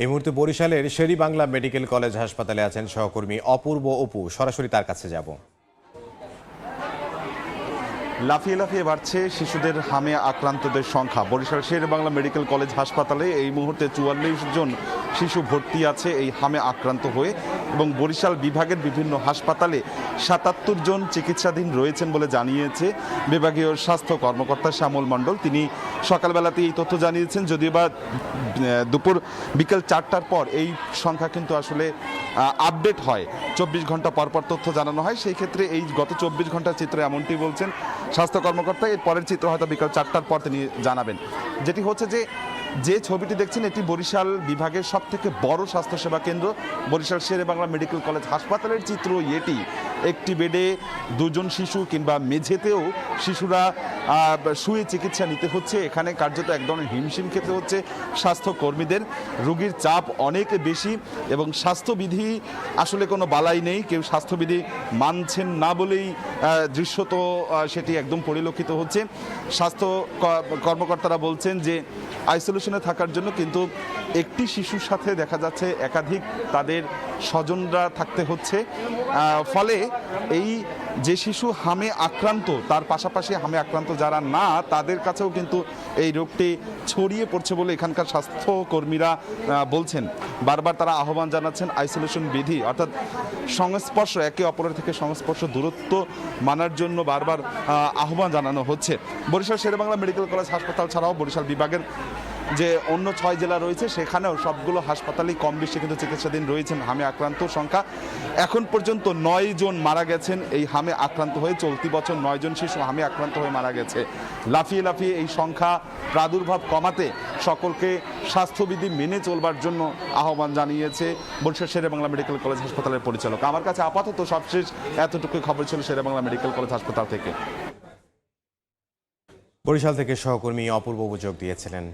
এই মুহূর্তে বরিশালের শের-ই-বাংলা মেডিকেল কলেজ হাসপাতালে আছেন সহকর্মী অপূর্ব অপু। সরাসরি তার কাছে যাব। লাফিয়ে লাফিয়ে বাড়ছে শিশুদের হামে আক্রান্তদের সংখ্যা। বরিশাল শের-ই-বাংলা মেডিকেল কলেজ হাসপাতালে এই মুহূর্তে 44 জন শিশু ভর্তি আছে এই হামে আক্রান্ত হয়ে, এবং বরিশাল বিভাগের বিভিন্ন হাসপাতালে 77 জন চিকিৎসাধীন রয়েছেন বলে জানিয়েছে বিভাগীয় স্বাস্থ্য কর্মকর্তা শ্যামল মণ্ডল। তিনি সকালবেলাতে এই তথ্য জানিয়েছেন, যদিও বা বিকেল 4টার পর এই সংখ্যা কিন্তু আসলে আপডেট হয়, 24 ঘন্টা পর পর তথ্য জানানো হয়। সেই ক্ষেত্রে এই গত 24 ঘন্টার চিত্র এমনটি বলছেন স্বাস্থ্য কর্মকর্তা। এর পরের চিত্র হয়তো বিকাল 4টার পর তিনি জানাবেন। যেটি হচ্ছে যে ছবিটি দেখছেন এটি বরিশাল বিভাগের সবথেকে বড় স্বাস্থ্যসেবা কেন্দ্র বরিশাল শের-ই-বাংলা মেডিকেল কলেজ হাসপাতালের চিত্র এটি। একটি বেডে 2 জন শিশু কিংবা মেঝেতেও শিশুরা শুয়ে চিকিৎসা নিতে হচ্ছে। এখানে কার্যত এক ধরনের হিমশিম খেতে হচ্ছে স্বাস্থ্যকর্মীদের। রোগীর চাপ অনেক বেশি এবং স্বাস্থ্যবিধি আসলে কোনো বালাই নেই। কেউ স্বাস্থ্যবিধি মানছেন না বলেই দৃশ্যত সেটি একদম পরিলক্ষিত হচ্ছে। স্বাস্থ্য কর্মকর্তারা বলছেন যে আইসোলেশনে থাকার জন্য কিন্তু একটি শিশুর সাথে দেখা যাচ্ছে একাধিক তাদের স্বজনরা থাকতে হচ্ছে। ফলে এই যে শিশু হামে আক্রান্ত তার পাশাপাশি হামে আক্রান্ত যারা না তাদের কাছেও কিন্তু এই রোগটি ছড়িয়ে পড়ছে বলে এখানকার স্বাস্থ্যকর্মীরা বলছেন। বারবার তারা আহ্বান জানাচ্ছেন আইসোলেশন বিধি অর্থাৎ সংস্পর্শ, একে অপরের থেকে সংস্পর্শ দূরত্ব মানার জন্য বারবার আহ্বান জানানো হচ্ছে। বরিশাল শের-ই-বাংলা মেডিকেল কলেজ হাসপাতাল ছাড়াও বরিশাল বিভাগের যে অন্য 6 জেলা রয়েছে সেখানেও সবগুলো হাসপাতালেই কম বেশি কিন্তু চিকিৎসাধীন রয়েছেন হামে আক্রান্ত সংখ্যা। এখন পর্যন্ত 9 জন মারা গেছেন এই হামে আক্রান্ত হয়ে। চলতি বছর 9 জন শিশু হামে আক্রান্ত হয়ে মারা গেছে। লাফিয়ে লাফিয়ে এই সংখ্যা প্রাদুর্ভাব কমাতে সকলকে স্বাস্থ্যবিধি মেনে চলবার জন্য আহ্বান জানিয়েছে বরিশাল শের-ই-বাংলা মেডিকেল কলেজ হাসপাতালের পরিচালক। আমার কাছে আপাতত সবশেষ এতটুকুই খবর ছিল শের-ই-বাংলা মেডিকেল কলেজ হাসপাতাল থেকে। বরিশাল থেকে সহকর্মী অপূর্ব অপু যোগ দিয়েছিলেন।